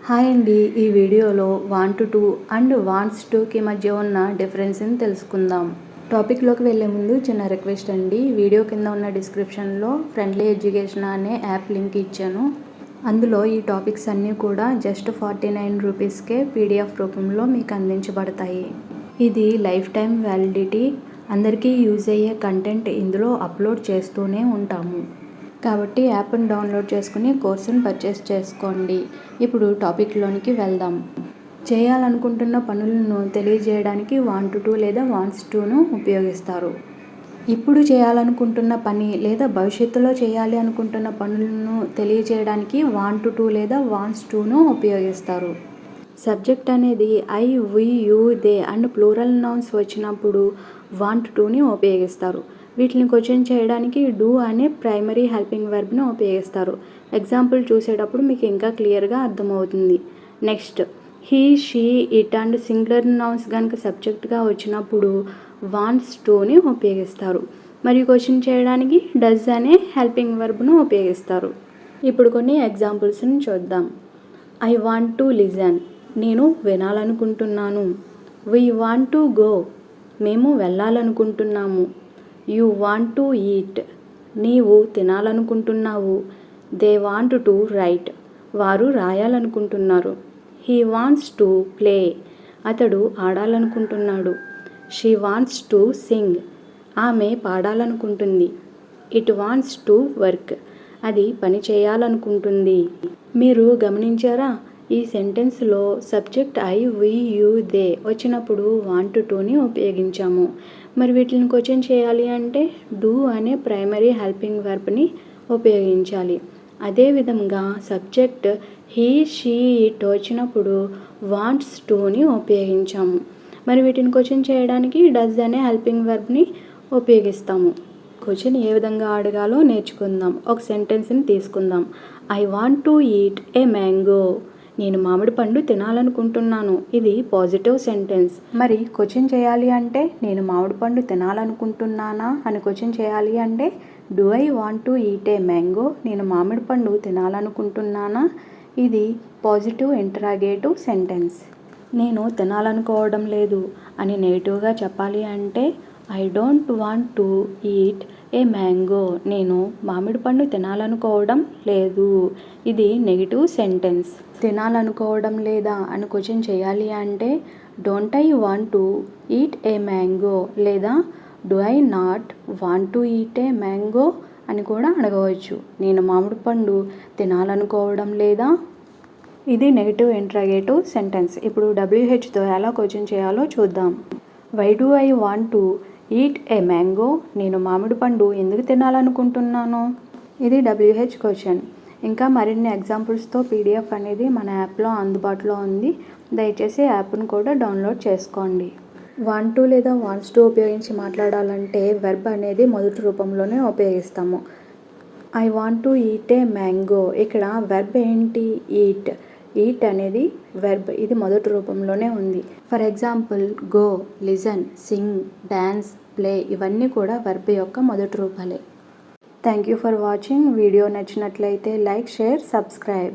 Hi అండి, ఈ వీడియోలో want to and wants Tuki మధ్య ఉన్న డిఫరెన్స్ని తెలుసుకుందాం. టాపిక్లోకి వెళ్ళే ముందు చిన్న రిక్వెస్ట్ అండి, వీడియో కింద ఉన్న డిస్క్రిప్షన్లో ఫ్రెండ్లీ ఎడ్యుకేషన్ అనే యాప్ లింక్ ఇచ్చాను. అందులో ఈ టాపిక్స్ అన్నీ కూడా జస్ట్ 49 రూపీస్కే పీడిఎఫ్ రూపంలో మీకు అందించబడతాయి. ఇది లైఫ్ టైం వ్యాలిడిటీ, అందరికీ యూజ్ అయ్యే కంటెంట్ ఇందులో అప్లోడ్ చేస్తూనే ఉంటాము. కాబట్టి యాప్ని డౌన్లోడ్ చేసుకుని కోర్సును పర్చేస్ చేసుకోండి. ఇప్పుడు టాపిక్లోనికి వెళ్దాం. చేయాలనుకుంటున్న పనులను తెలియజేయడానికి వాంట్ టు లేదా వాంట్స్ టును ఉపయోగిస్తారు. ఇప్పుడు చేయాలనుకుంటున్న పని లేదా భవిష్యత్తులో చేయాలి అనుకుంటున్న పనులను తెలియజేయడానికి వాంట్ టు లేదా వాంట్స్ టును ఉపయోగిస్తారు. సబ్జెక్ట్ అనేది I, we, you, they and plural nouns వచ్చినప్పుడు వాంట్ టుని ఉపయోగిస్తారు. వీటిని క్వశ్చన్ చేయడానికి డూ అనే ప్రైమరీ హెల్పింగ్ వర్బ్ని ఉపయోగిస్తారు. ఎగ్జాంపుల్ చూసేటప్పుడు మీకు ఇంకా క్లియర్గా అర్థమవుతుంది. Next, he, she, it and singular nouns కనుక సబ్జెక్ట్గా వచ్చినప్పుడు వాంట్స్ టుని ఉపయోగిస్తారు. మరియు క్వశ్చన్ చేయడానికి డస్ అనే హెల్పింగ్ వర్బ్ను ఉపయోగిస్తారు. ఇప్పుడు కొన్ని ఎగ్జాంపుల్స్ని చూద్దాం. ఐ వాంట్ టు లిజన్, నేను వినాలనుకుంటున్నాను. వీ వాంట్ టు గో, మేము వెళ్ళాలనుకుంటున్నాము. యూ వాంట్ టు ఈట్, నీవు తినాలనుకుంటున్నావు. దే వాంట్ టు రైట్, వారు రాయాలనుకుంటున్నారు. హీ వాంట్స్ టు ప్లే, అతడు ఆడాలనుకుంటున్నాడు. షీ వాంట్స్ టు సింగ్, ఆమె పాడాలనుకుంటుంది. ఇట్ వాంట్స్ టు వర్క్, అది పని చేయాలనుకుంటుంది. మీరు గమనించారా, ఈ సెంటెన్స్లో subject I, we, you, they వచ్చినప్పుడు వాంట్ టుని ఉపయోగించాము. మరి వీటిని క్వశ్చన్ చేయాలి అంటే డూ అనే ప్రైమరీ హెల్పింగ్ వర్బ్ని ఉపయోగించాలి. అదేవిధంగా సబ్జెక్ట్ హీ, షీ, ఇట్ వచ్చినప్పుడు వాంట్స్ టుని ఉపయోగించాము. మరి వీటిని క్వశ్చన్ చేయడానికి డస్ అనే హెల్పింగ్ వర్బ్ని ఉపయోగిస్తాము. క్వశ్చన్ ఏ విధంగా అడగాలో నేర్చుకుందాం. ఒక సెంటెన్స్ని తీసుకుందాం. I want to eat a mango, నేను మామిడి పండు తినాలనుకుంటున్నాను. ఇది పాజిటివ్ సెంటెన్స్. మరి క్వశ్చన్ చేయాలి అంటే నేను మామిడి పండు తినాలనుకుంటున్నానా అని క్వశ్చన్ చేయాలి అంటే do I want to eat a mango, నేను మామిడి పండు తినాలనుకుంటున్నానా. ఇది పాజిటివ్ ఇంటరాగేటివ్ సెంటెన్స్. నేను తినాలనుకోవడం లేదు అని నెగిటివ్గా చెప్పాలి అంటే I don't want to eat a mango, నేను మామిడి పండు తినాలనుకోవడం లేదు. ఇది నెగిటివ్ సెంటెన్స్. తినాలనుకోవడం లేదా అని క్వశ్చన్ చేయాలి అంటే don't I want to eat a mango లేదా do I not want to eat a mango అని కూడా అడగవచ్చు. నేను మామిడి పండు తినాలనుకోవడం లేదా. ఇది నెగిటివ్ ఇంటరాగేటివ్ సెంటెన్స్. ఇప్పుడు WHతో ఎలా క్వశ్చన్ చేయాలో చూద్దాం. Why do I want to eat a mango, నేను మామిడి పండు ఎందుకు తినాలనుకుంటున్నాను. ఇది WH క్వశ్చన్. ఇంకా మరిన్ని ఎగ్జాంపుల్స్తో PDF అనేది మన యాప్లో అందుబాటులో ఉంది. దయచేసి యాప్ను కూడా డౌన్లోడ్ చేసుకోండి. వాంట్ టు లేదా వాంట్స్ టు ఉపయోగించి మాట్లాడాలంటే వెర్బ్ అనేది మొదటి రూపంలోనే ఉపయోగిస్తాము. I want to eat a mango, ఇక్కడ వెర్బ్ ఏంటి? ఈట్. ఈట్ అనేది వెర్బ్, ఇది మొదటి రూపంలోనే ఉంది. For example go, listen, sing, dance, play ఇవన్నీ కూడా వెర్బ్ యొక్క మొదటి రూపాలే. Thank you for watching. Video నచ్చినట్లయితే లైక్, షేర్, సబ్స్క్రైబ్.